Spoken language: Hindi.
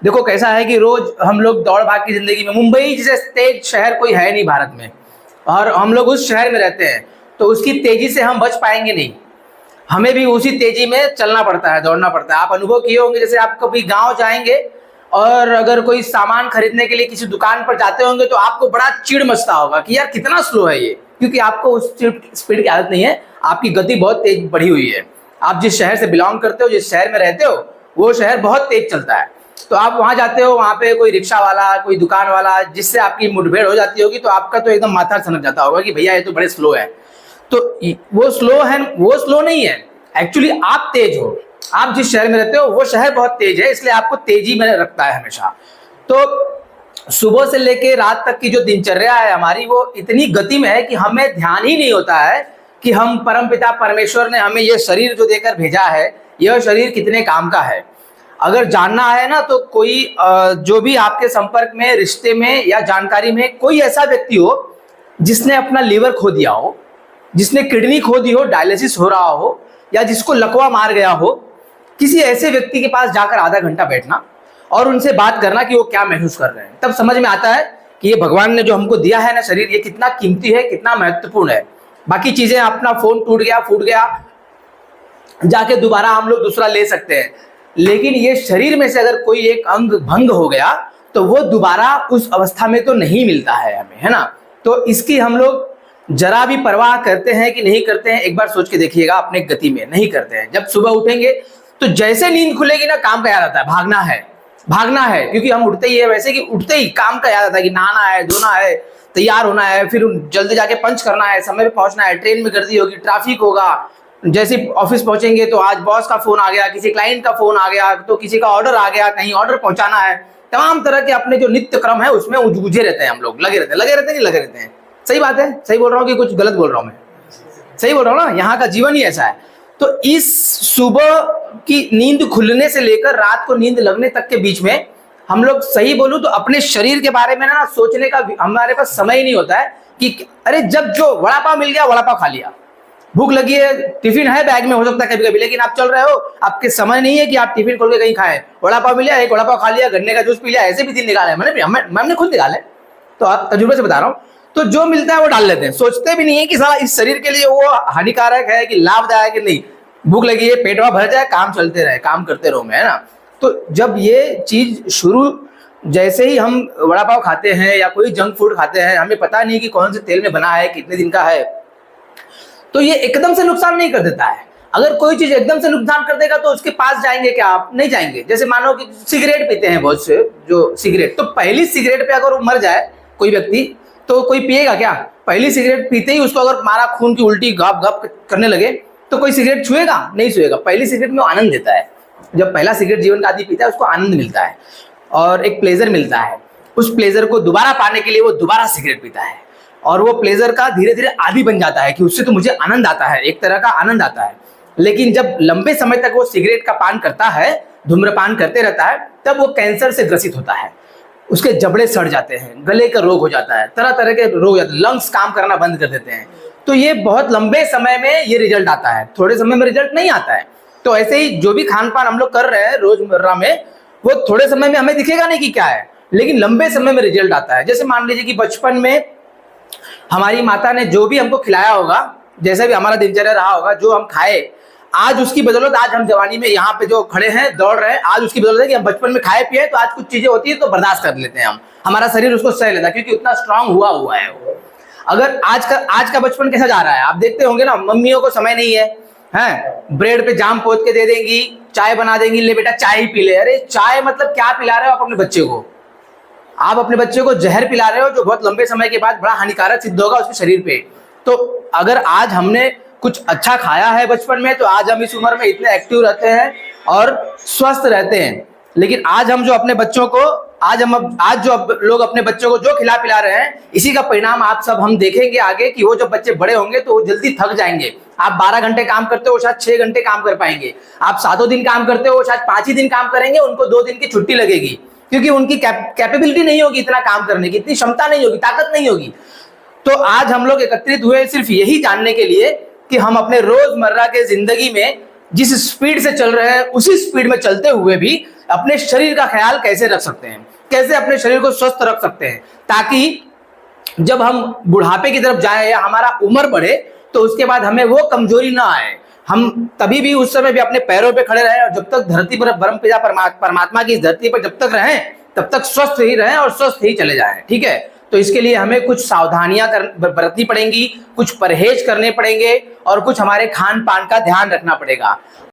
देखो कैसा है कि रोज हम लोग दौड़ भाग की जिंदगी में, मुंबई जैसे तेज शहर कोई है नहीं भारत में, और हम लोग उस शहर में रहते हैं, तो उसकी तेजी से हम बच पाएंगे नहीं। हमें भी उसी तेजी में चलना पड़ता है, दौड़ना पड़ता है। आप अनुभव किए होंगे, जैसे आप कभी गांव जाएंगे और अगर कोई सामान खरीदने के लिए किसी दुकान पर जाते होंगे तो आपको बड़ा चिढ़ मचता होगा कि यार कितना स्लो है ये, क्योंकि आपको उस स्पीड की आदत नहीं है, आपकी गति बहुत तेज बढ़ी हुई है। आप जिस शहर से बिलोंग करते हो, जिस शहर में रहते हो, वो शहर बहुत तेज चलता है। तो आप वहां जाते हो, वहां पे कोई रिक्शा वाला, कोई दुकान वाला, जिससे आपकी मुठभेड़ हो जाती होगी, तो आपका तो एकदम माथा सनक जाता होगा कि भैया ये तो बड़े स्लो है। तो वो स्लो है, वो स्लो नहीं है, एक्चुअली आप तेज हो। आप जिस शहर में रहते हो वो शहर बहुत तेज है, इसलिए आपको तेजी में रखता है हमेशा। तो सुबह से लेके रात तक की जो दिनचर्या है हमारी, वो इतनी गति में है कि हमें ध्यान ही नहीं होता है कि हम परमपिता परमेश्वर ने हमें यह शरीर जो देकर भेजा है, यह शरीर कितने काम का है। अगर जानना है ना, तो कोई जो भी आपके संपर्क में, रिश्ते में या जानकारी में कोई ऐसा व्यक्ति हो जिसने अपना लीवर खो दिया हो, जिसने किडनी खो दी हो, डायलिसिस हो रहा हो, या जिसको लकवा मार गया हो, किसी ऐसे व्यक्ति के पास जाकर आधा घंटा बैठना और उनसे बात करना कि वो क्या महसूस कर रहे हैं, तब समझ में आता है कि ये भगवान ने जो हमको दिया है ना शरीर, ये कितना कीमती है, कितना महत्वपूर्ण है। बाकी चीजें, अपना फोन टूट गया, फूट गया, जाके दोबारा हम लोग दूसरा ले सकते हैं, लेकिन ये शरीर में से अगर कोई एक अंग भंग हो गया तो वो दोबारा उस अवस्था में तो नहीं मिलता है हमें, है ना। तो इसकी हम लोग जरा भी परवाह करते हैं कि नहीं करते हैं, एक बार सोच के देखिएगा अपने गति में। नहीं करते हैं। जब सुबह उठेंगे तो जैसे नींद खुलेगी ना, काम का याद आता है, भागना है, भागना है, क्योंकि हम उठते ही है वैसे कि उठते ही काम का याद आता है कि नहाना है, धोना है, तैयार होना है, फिर जल्दी जाके पंच करना है, समय पे पहुंचना है, ट्रेन में गर्दी होगी, ट्रैफिक होगा, जैसे ऑफिस पहुंचेंगे तो आज बॉस का फोन आ गया, किसी क्लाइंट का फोन आ गया, तो किसी का ऑर्डर आ गया, कहीं ऑर्डर पहुंचाना है, तमाम तरह के अपने जो नित्य क्रम है उसमें उलझे रहते हैं हम लोग, लगे रहते हैं, नहीं लगे रहते हैं। सही बात है, सही बोल रहा हूँ कि कुछ गलत बोल रहा हूँ मैं? सही बोल रहा हूँ ना, यहाँ का जीवन ही ऐसा है। तो इस सुबह की नींद खुलने से लेकर रात को नींद लगने तक के बीच में हम लोग, सही बोलूं तो अपने शरीर के बारे में ना सोचने का हमारे पास समय ही नहीं होता है कि अरे जब जो वड़ा पाव मिल गया, वड़ा पाव खा लिया, भूख लगी है, टिफिन है बैग में, हो सकता है कभी कभी, लेकिन आप चल रहे हो, आपके समय नहीं है कि आप टिफिन खोल के कहीं खाएं। वड़ा पाव मिला, एक वड़ा पाव खा लिया, गन्ने का जूस पी लिया, ऐसे भी दिन निकाले मैंने खुद निकाले, तो आप तजुर्बे से बता रहा हूँ। तो जो मिलता है वो डाल लेते हैं, सोचते भी नहीं है कि साला इस शरीर के लिए वो हानिकारक है कि लाभदायक है, नहीं, भूख लगी है, पेट भर जाए, काम चलते रहे, काम करते रहो मैं, है ना। तो जब ये चीज शुरू, जैसे ही हम वड़ा पाव खाते हैं या कोई जंक फूड खाते हैं, हमें पता नहीं कि कौन से तेल में बना है, कितने दिन का है, तो ये एकदम से नुकसान नहीं कर देता है। अगर कोई चीज एकदम से नुकसान कर देगा तो उसके पास जाएंगे क्या आप? नहीं जाएंगे। जैसे मानो कि सिगरेट पीते हैं बहुत से जो सिगरेट, तो पहली सिगरेट पे अगर वो मर जाए कोई व्यक्ति, तो कोई पिएगा क्या? पहली सिगरेट पीते ही उसको अगर मारा, खून की उल्टी गप गप करने लगे, तो कोई सिगरेट छुएगा? नहीं छुएगा। पहली सिगरेट में वो आनंद देता है। जब पहला सिगरेट जीवन का आदमी पीता है, उसको आनंद मिलता है और एक प्लेजर मिलता है। उस प्लेजर को दोबारा पाने के लिए वो दोबारा सिगरेट पीता है और वो प्लेजर का धीरे धीरे आदी बन जाता है कि उससे तो मुझे आनंद आता है, एक तरह का आनंद आता है। लेकिन जब लंबे समय तक वो सिगरेट का पान करता है, धूम्रपान करते रहता है, तब वो कैंसर से ग्रसित होता है, उसके जबड़े सड़ जाते हैं, गले का रोग हो जाता है, तरह तरह के रोग, लंग्स काम करना बंद कर देते हैं। तो ये बहुत लंबे समय में ये रिजल्ट आता है, थोड़े समय में रिजल्ट नहीं आता है। तो ऐसे ही जो भी खान पान हम लोग कर रहे हैं रोजमर्रा में, वो थोड़े समय में हमें दिखेगा नहीं कि क्या है, लेकिन लंबे समय में रिजल्ट आता है। जैसे मान लीजिए कि बचपन में हमारी माता ने जो भी हमको खिलाया होगा, जैसे भी हमारा दिनचर्या रहा होगा, जो हम खाए, आज उसकी बदौलत आज हम जवानी में यहाँ पे जो खड़े हैं, दौड़ रहे हैं, आज उसकी बदौलत है कि हम बचपन में खाए पिए, तो आज कुछ चीजें होती है तो बर्दाश्त कर लेते हैं हम, हमारा शरीर उसको सह लेता है क्योंकि उतना स्ट्रांग हुआ है वो। अगर आज का बचपन कैसा जा रहा है आप देखते होंगे ना, मम्मियों को समय नहीं है, हैं, ब्रेड पे जाम पोत के दे देंगी, चाय बना देंगी, ले बेटा चाय ही पी ले। अरे चाय मतलब क्या पिला रहे हो आप अपने बच्चे को? आप अपने बच्चे को जहर पिला रहे हो जो बहुत लंबे समय के बाद बड़ा हानिकारक सिद्ध होगा उसके शरीर पे। तो अगर आज हमने कुछ अच्छा खाया है बचपन में, तो आज हम इस उम्र में इतने एक्टिव रहते हैं और स्वस्थ रहते हैं। लेकिन आज हम जो अपने बच्चों को, आज जो लोग अपने बच्चों को जो खिला पिला रहे हैं, इसी का परिणाम आप सब हम देखेंगे आगे कि वो जब बच्चे बड़े होंगे तो वो जल्दी थक जाएंगे। आप 12 घंटे काम करते हो, शायद 6 घंटे काम कर पाएंगे। आप 7 दिन काम करते हो, शायद 5 ही दिन काम करेंगे, उनको 2 दिन की छुट्टी लगेगी, क्योंकि उनकी कैपेबिलिटी नहीं होगी इतना काम करने की, इतनी क्षमता नहीं होगी, ताकत नहीं होगी। तो आज हम लोग एकत्रित हुए सिर्फ यही जानने के लिए कि हम अपने रोजमर्रा के जिंदगी में जिस स्पीड से चल रहे हैं, उसी स्पीड में चलते हुए भी अपने शरीर का ख्याल कैसे रख सकते हैं, कैसे अपने शरीर को स्वस्थ रख सकते हैं, ताकि जब हम बुढ़ापे की तरफ जाएं या हमारा उम्र बढ़े तो उसके बाद हमें वो कमजोरी ना आए, हम तभी भी उस समय भी अपने पैरों पे खड़े रहें और जब तक धरती पर परमपिता परमात्मा की धरती पर जब तक रहें तब तक स्वस्थ ही रहें और स्वस्थ ही चले जाएं। ठीक है, तो इसके लिए हमें कुछ सावधानियां बरतनी पड़ेंगी, कुछ परहेज करने पड़ेंगे और कुछ हमारे खान पान का ध्यान रखना पड़ेगा।